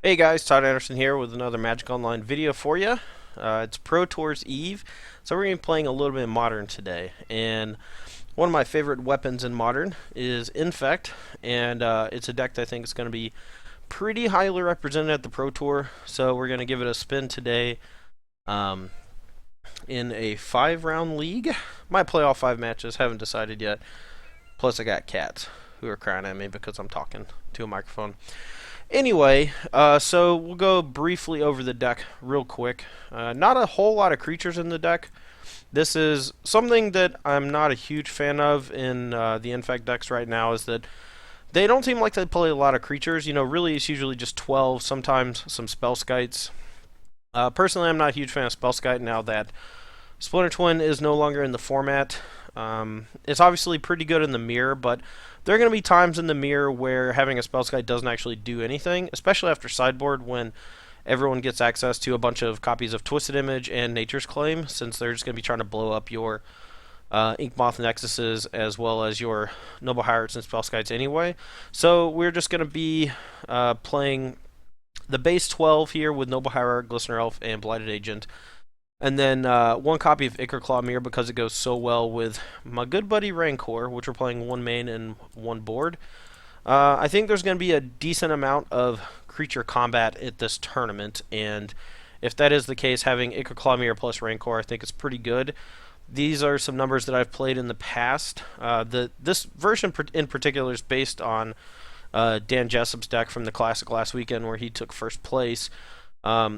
Hey guys, Todd Anderson here with another Magic Online video for you. It's Pro Tours Eve, so we're going to be playing a little bit of Modern today. And one of my favorite weapons in Modern is Infect, and it's a deck that I think is going to be pretty highly represented at the Pro Tour. So we're going to give it a spin today um, in a 5-round league. Might play all 5 matches, haven't decided yet. Plus I got cats who are crying at me because I'm talking to a microphone. Anyway, so we'll go briefly over the deck real quick. Not a whole lot of creatures in the deck. This is something that I'm not a huge fan of in the Infect decks right now, is that they don't seem like they play a lot of creatures. You know, really it's usually just 12, sometimes some Spellskites. Personally, I'm not a huge fan of Spellskite now that Splinter Twin is no longer in the format. It's obviously pretty good in the mirror, but there are going to be times in the mirror where having a Spellskite doesn't actually do anything, especially after sideboard when everyone gets access to a bunch of copies of Twisted Image and Nature's Claim, since they're just going to be trying to blow up your Inkmoth Nexuses as well as your Noble Hierarchs and Spellskites anyway. So we're just going to be playing the base 12 here with Noble Hierarch, Glistener Elf, and Blighted Agent. And then one copy of Ichor Mirror because it goes so well with my good buddy Rancor, which we're playing 1 main and 1 board. I think there's going to be a decent amount of creature combat at this tournament, and if that is the case, having Ichor Mirror plus Rancor I think is pretty good. These are some numbers that I've played in the past. This version in particular is based on Dan Jessup's deck from the Classic last weekend where he took first place.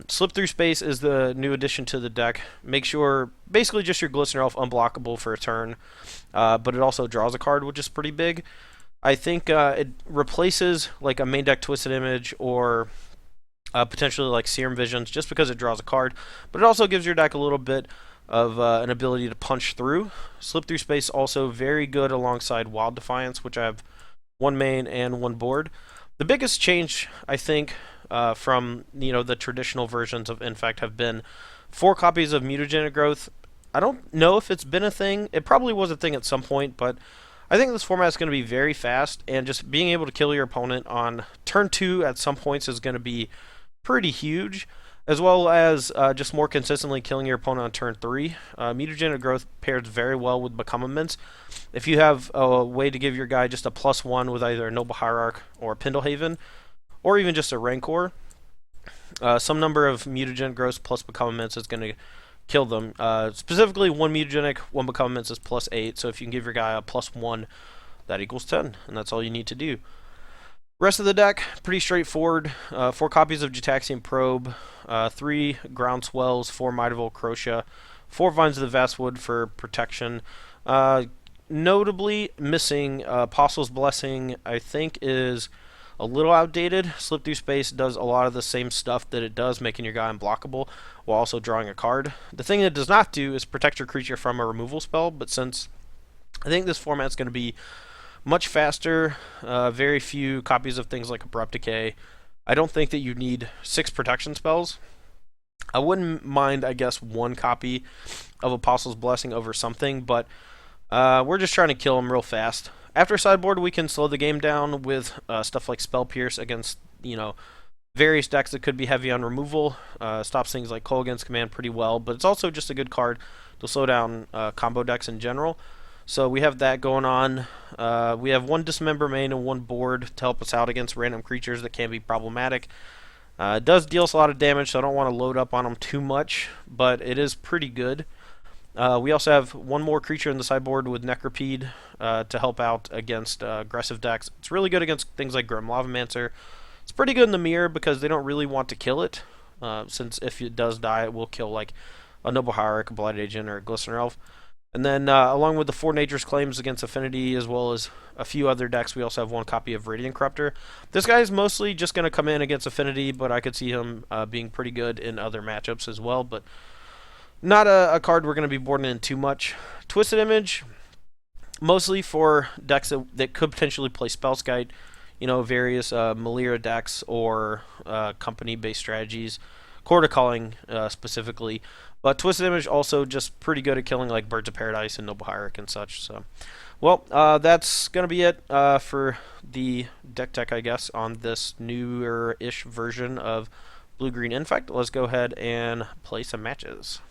Slip Through Space is the new addition to the deck. Make sure, basically just your Glistener Elf unblockable for a turn, but it also draws a card, which is pretty big. I think it replaces like a main deck Twisted Image or potentially like Serum Visions just because it draws a card, but it also gives your deck a little bit of an ability to punch through. Slip Through Space also very good alongside Wild Defiance, which I have 1 main and 1 board. The biggest change, I think, from the traditional versions of Infect have been 4 copies of Mutagenic Growth. I don't know if it's been a thing. It probably was a thing at some point, but I think this format is going to be very fast, and just being able to kill your opponent on turn 2 at some points is going to be pretty huge, as well as just more consistently killing your opponent on turn 3. Mutagenic Growth pairs very well with Become Immense. If you have a way to give your guy just a +1 with either a Noble Hierarch or a Pendlehaven, or even just a Rancor, some number of Mutagenic Growth plus Become Immense is going to kill them. Specifically, 1 Mutagenic, 1 Become Immense is +8, so if you can give your guy a +1, that equals 10, and that's all you need to do. Rest of the deck, pretty straightforward. 4 copies of Gitaxian Probe, 3 Groundswells, 4 Might of Old Crocea, 4 Vines of the Vastwood for protection. Notably missing Apostle's Blessing, I think, is a little outdated. Slip Through Space does a lot of the same stuff that it does, making your guy unblockable while also drawing a card. The thing it does not do is protect your creature from a removal spell, but since I think this format's going to be much faster, very few copies of things like Abrupt Decay, I don't think that you need 6 protection spells. I wouldn't mind, I guess, 1 copy of Apostle's Blessing over something, but we're just trying to kill them real fast. After sideboard, we can slow the game down with stuff like Spell Pierce against, various decks that could be heavy on removal. Stops things like Kolaghan's Command pretty well, but it's also just a good card to slow down combo decks in general. So we have that going on. We have 1 Dismember main and 1 board to help us out against random creatures that can be problematic. It does deal us a lot of damage, so I don't want to load up on them too much, but it is pretty good. We also have 1 more creature in the sideboard with Necropede to help out against aggressive decks. It's really good against things like Grim Lavamancer. It's pretty good in the mirror because they don't really want to kill it, since if it does die, it will kill like a Noble Hierarch, a Blighted Agent, or a Glistener Elf. And then along with the 4 Nature's Claims against Affinity, as well as a few other decks, we also have 1 copy of Radiant Corruptor. This guy is mostly just going to come in against Affinity, but I could see him being pretty good in other matchups as well, but not a card we're going to be boarding in too much. Twisted Image, mostly for decks that could potentially play Spellskite, various Malira decks or company-based strategies, Chord of Calling specifically. But Twisted Image also just pretty good at killing like Birds of Paradise and Noble Hierarch and such. So, well, that's gonna be it for the Decktech, I guess, on this newer-ish version of Blue Green Infect. Let's go ahead and play some matches.